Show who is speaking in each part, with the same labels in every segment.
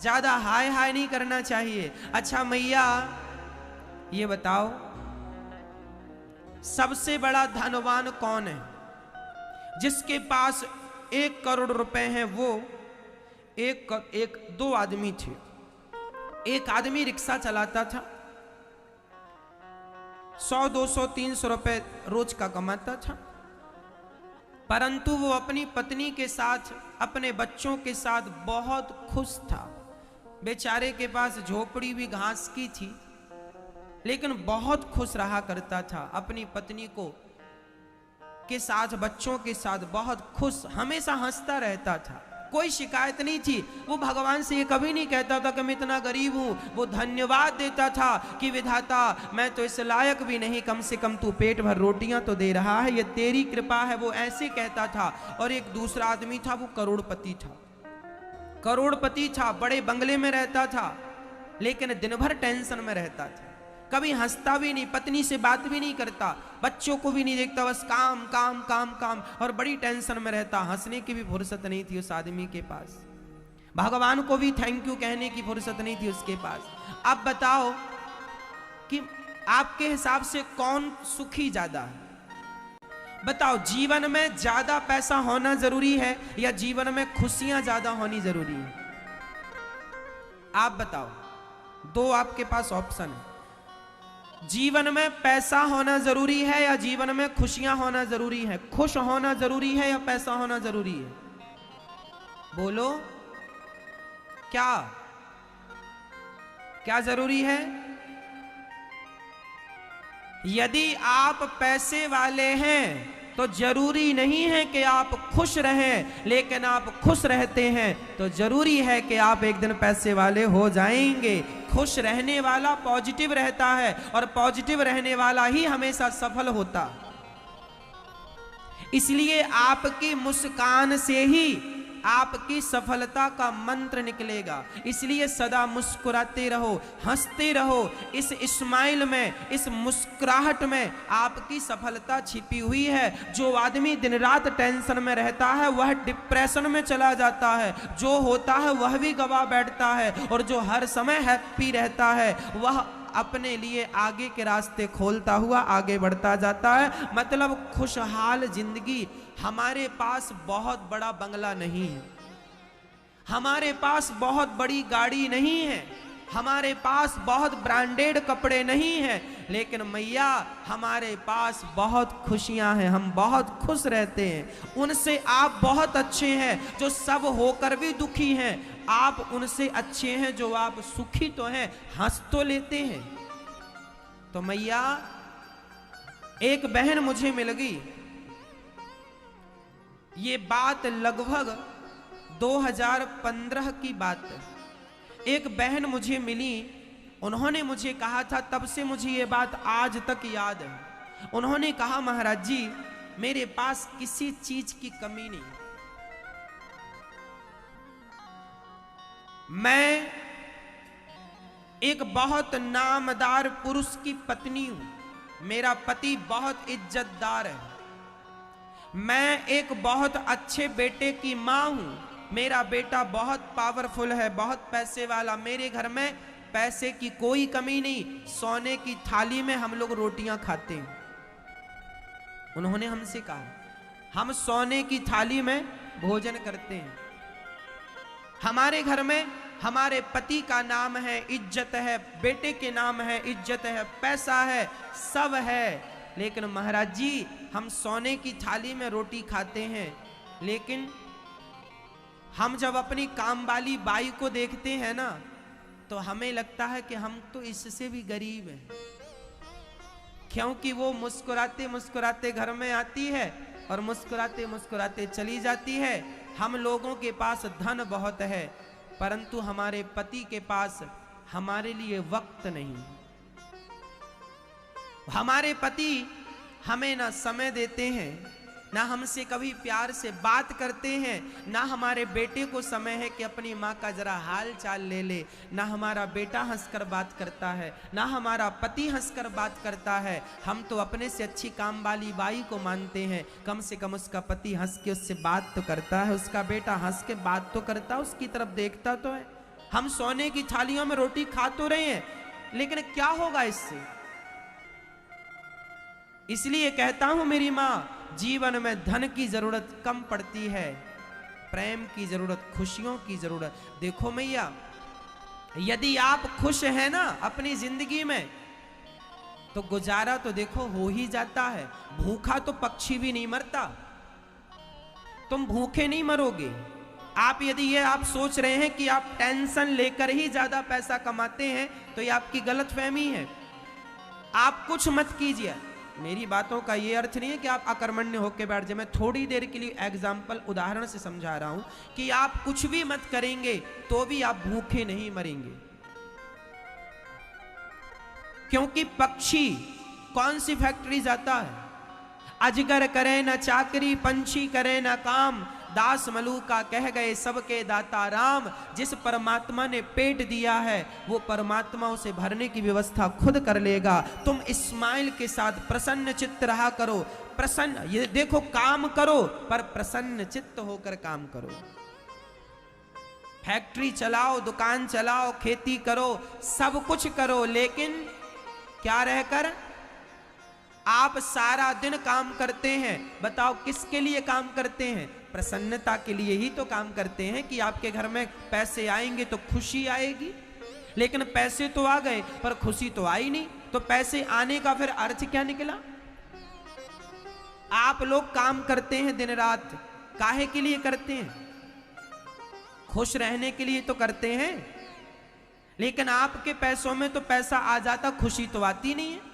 Speaker 1: ज्यादा हाय हाय नहीं करना चाहिए। अच्छा मैया ये बताओ, सबसे बड़ा धनवान कौन है? जिसके पास 1 करोड़ रुपए हैं वो दो आदमी थे। एक आदमी रिक्शा चलाता था, 100, 200, 300 रुपए रोज का कमाता था, परंतु वो अपनी पत्नी के साथ, अपने बच्चों के साथ बहुत खुश था। बेचारे के पास झोपड़ी भी घास की थी, लेकिन बहुत खुश रहा करता था अपनी पत्नी के साथ, बच्चों के साथ बहुत खुश, हमेशा हंसता रहता था, कोई शिकायत नहीं थी। वो भगवान से ये कभी नहीं कहता था कि मैं इतना गरीब हूं, वो धन्यवाद देता था कि विधाता मैं तो इस लायक भी नहीं, कम से कम तू पेट भर रोटियां तो दे रहा है, ये तेरी कृपा है, वो ऐसे कहता था। और एक दूसरा आदमी था, वो करोड़पति था, करोड़पति था, बड़े बंगले में रहता था, लेकिन दिन भर टेंशन में रहता था, कभी हंसता भी नहीं, पत्नी से बात भी नहीं करता, बच्चों को भी नहीं देखता, बस काम काम काम काम, और बड़ी टेंशन में रहता। हंसने की भी फुर्सत नहीं थी उस आदमी के पास, भगवान को भी थैंक यू कहने की फुर्सत नहीं थी उसके पास। अब बताओ कि आपके हिसाब से कौन सुखी ज्यादा है? बताओ, जीवन में ज्यादा पैसा होना जरूरी है या जीवन में खुशियां ज्यादा होनी जरूरी है? आप बताओ, दो आपके पास ऑप्शन है। जीवन में पैसा होना जरूरी है या जीवन में खुशियां होना जरूरी है? खुश होना जरूरी है या पैसा होना जरूरी है? बोलो, क्या क्या जरूरी है? यदि आप पैसे वाले हैं तो जरूरी नहीं है कि आप खुश रहें, लेकिन आप खुश रहते हैं तो जरूरी है कि आप एक दिन पैसे वाले हो जाएंगे। खुश रहने वाला पॉजिटिव रहता है और पॉजिटिव रहने वाला ही हमेशा सफल होता। इसलिए आपकी मुस्कान से ही आपकी सफलता का मंत्र निकलेगा। इसलिए सदा मुस्कुराते रहो, हंसते रहो। इस स्माइल में, इस मुस्कुराहट में आपकी सफलता छिपी हुई है। जो आदमी दिन रात टेंशन में रहता है वह डिप्रेशन में चला जाता है, जो होता है वह भी गवा बैठता है, और जो हर समय हैप्पी रहता है वह अपने लिए आगे के रास्ते खोलता हुआ आगे बढ़ता जाता है। मतलब खुशहाल जिंदगी। हमारे पास बहुत बड़ा बंगला नहीं है, हमारे पास बहुत बड़ी गाड़ी नहीं है, हमारे पास बहुत ब्रांडेड कपड़े नहीं हैं, लेकिन मैया हमारे पास बहुत खुशियां हैं, हम बहुत खुश रहते हैं। उनसे आप बहुत अच्छे हैं जो सब होकर भी दुखी हैं, आप उनसे अच्छे हैं जो आप सुखी तो हैं, हंस तो लेते हैं। तो मैया एक बहन मुझे मिल गई, ये बात लगभग 2015 की बात है। एक बहन मुझे मिली, उन्होंने मुझे कहा था, तब से मुझे ये बात आज तक याद है। उन्होंने कहा, महाराज जी मेरे पास किसी चीज की कमी नहीं, मैं एक बहुत नामदार पुरुष की पत्नी हूं, मेरा पति बहुत इज्जतदार है, मैं एक बहुत अच्छे बेटे की मां हूं, मेरा बेटा बहुत पावरफुल है, बहुत पैसे वाला, मेरे घर में पैसे की कोई कमी नहीं, सोने की थाली में हम लोग रोटियां खाते हैं। उन्होंने हमसे कहा, हम सोने की थाली में भोजन करते हैं, हमारे घर में हमारे पति का नाम है, इज्जत है, बेटे के नाम है, इज्जत है, पैसा है, सब है, लेकिन महाराज जी हम सोने की थाली में रोटी खाते हैं, लेकिन हम जब अपनी काम वाली बाई को देखते हैं ना तो हमें लगता है कि हम तो इससे भी गरीब हैं, क्योंकि वो मुस्कुराते मुस्कुराते घर में आती है और मुस्कुराते मुस्कुराते चली जाती है। हम लोगों के पास धन बहुत है, परंतु हमारे पति के पास हमारे लिए वक्त नहीं। हमारे पति हमें ना समय देते हैं, ना हमसे कभी प्यार से बात करते हैं, ना हमारे बेटे को समय है कि अपनी माँ का जरा हाल चाल ले ले, ना हमारा बेटा हंसकर बात करता है, ना हमारा पति हंसकर बात करता है। हम तो अपने से अच्छी काम वाली बाई को मानते हैं, कम से कम उसका पति हंस के उससे बात तो करता है, उसका बेटा हंस के बात तो करता है, उसकी तरफ देखता तो है। हम सोने की थालियों में रोटी खा तो रहे हैं, लेकिन क्या होगा इससे? इसलिए कहता हूं मेरी मां, जीवन में धन की जरूरत कम पड़ती है, प्रेम की जरूरत, खुशियों की जरूरत। देखो मैया, यदि आप खुश हैं ना अपनी जिंदगी में, तो गुजारा तो देखो हो ही जाता है। भूखा तो पक्षी भी नहीं मरता, तुम भूखे नहीं मरोगे। आप यदि ये आप सोच रहे हैं कि आप टेंशन लेकर ही ज्यादा पैसा कमाते हैं, तो ये आपकी गलतफहमी है। आप कुछ मत कीजिए। मेरी बातों का ये अर्थ नहीं है कि आप अकर्मण्य होकर बैठ जाए। मैं थोड़ी देर के लिए एग्जाम्पल, उदाहरण से समझा रहा हूं कि आप कुछ भी मत करेंगे तो भी आप भूखे नहीं मरेंगे। क्योंकि पक्षी कौन सी फैक्ट्री जाता है? अजगर करे न चाकरी, पंछी करे न काम, दास मलूका कह गए सबके दाता राम। जिस परमात्मा ने पेट दिया है, वो परमात्मा उसे भरने की व्यवस्था खुद कर लेगा। तुम इस्माइल के साथ प्रसन्न चित्त रहा करो। प्रसन्न, ये देखो, काम करो पर प्रसन्न चित्त होकर काम करो। फैक्ट्री चलाओ, दुकान चलाओ, खेती करो, सब कुछ करो, लेकिन क्या रहकर? आप सारा दिन काम करते हैं, बताओ किसके लिए काम करते हैं? प्रसन्नता के लिए ही तो काम करते हैं कि आपके घर में पैसे आएंगे तो खुशी आएगी। लेकिन पैसे तो आ गए पर खुशी तो आई नहीं, तो पैसे आने का फिर अर्थ क्या निकला? आप लोग काम करते हैं दिन रात, काहे के लिए करते हैं? खुश रहने के लिए तो करते हैं, लेकिन आपके पैसों में तो पैसा आ जाता, खुशी तो आती नहीं है।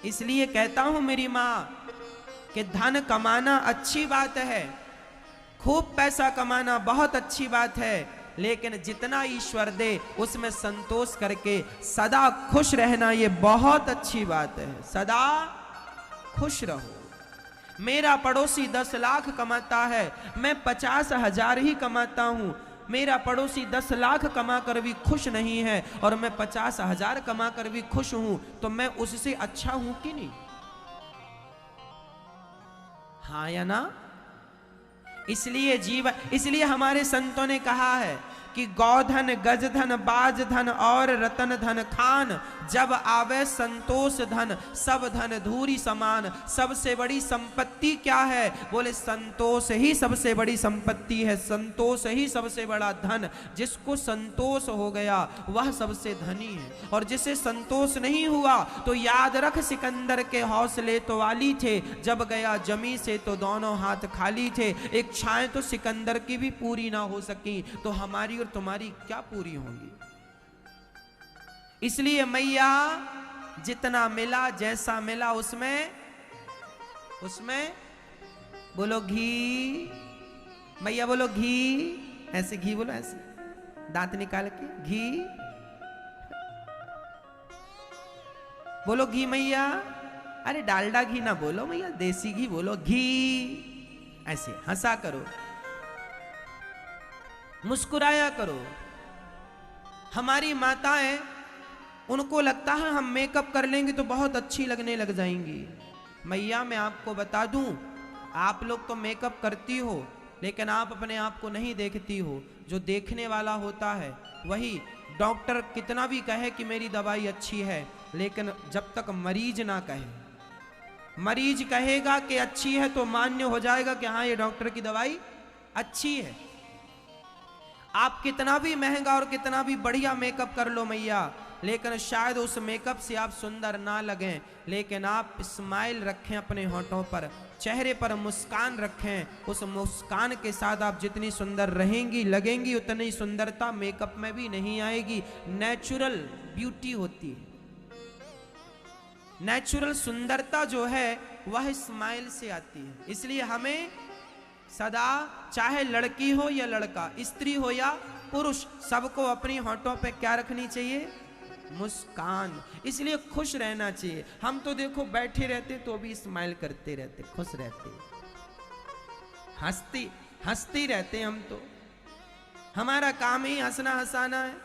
Speaker 1: इसलिए कहता हूं मेरी मां कि धन कमाना अच्छी बात है, खूब पैसा कमाना बहुत अच्छी बात है, लेकिन जितना ईश्वर दे उसमें संतोष करके सदा खुश रहना ये बहुत अच्छी बात है। सदा खुश रहो। मेरा पड़ोसी 10 लाख कमाता है, मैं 50,000 ही कमाता हूं। मेरा पड़ोसी 10 लाख कमा कर भी खुश नहीं है और मैं 50,000 कमा कर भी खुश हूं, तो मैं उससे अच्छा हूं कि नहीं? हाँ या ना? इसलिए हमारे संतों ने कहा है कि गौधन, गजधन, बाजधन और रतन धन खान, जब आवे संतोष धन, सब धन धूरी समान। सबसे बड़ी संपत्ति क्या है? बोले संतोष ही सबसे बड़ी संपत्ति है, संतोष ही सबसे बड़ा धन। जिसको संतोष हो गया वह सबसे धनी है, और जिसे संतोष नहीं हुआ तो याद रख, सिकंदर के हौसले तो वाली थे, जब गया जमी से तो दोनों हाथ खाली थे। इच्छाएं तो सिकंदर की भी पूरी ना हो सकी, तो हमारी और तुम्हारी क्या पूरी होंगी? इसलिए मैया, जितना मिला, जैसा मिला, उसमें बोलो घी। मैया बोलो घी, ऐसे घी बोलो, ऐसे दांत निकाल के घी बोलो, घी मैया। अरे डालडा घी ना बोलो मैया, देसी घी बोलो, घी। ऐसे हंसा करो, मुस्कुराया करो। हमारी माताएं, उनको लगता है हम मेकअप कर लेंगे तो बहुत अच्छी लगने लग जाएंगी। मैया मैं आपको बता दूं, आप लोग तो मेकअप करती हो, लेकिन आप अपने आप को नहीं देखती हो। जो देखने वाला होता है वही, डॉक्टर कितना भी कहे कि मेरी दवाई अच्छी है, लेकिन जब तक मरीज ना कहे, मरीज कहेगा कि अच्छी है तो मान्य हो जाएगा कि हाँ ये डॉक्टर की दवाई अच्छी है। आप कितना भी महंगा और कितना भी बढ़िया मेकअप कर लो मैया, लेकिन शायद उस मेकअप से आप सुंदर ना लगें, लेकिन आप स्माइल रखें अपने होठों पर, चेहरे पर मुस्कान रखें। उस मुस्कान के साथ आप जितनी सुंदर रहेंगी, लगेंगी, उतनी सुंदरता मेकअप में भी नहीं आएगी। नेचुरल ब्यूटी होती है, नेचुरल सुंदरता जो है वह स्माइल से आती है। इसलिए हमें सदा, चाहे लड़की हो या लड़का, स्त्री हो या पुरुष, सबको अपनी होठों पे क्या रखनी चाहिए? मुस्कान। इसलिए खुश रहना चाहिए। हम तो देखो बैठे रहते तो भी स्माइल करते रहते, खुश रहते, हंसते रहते। हम तो, हमारा काम ही हंसना हंसाना है।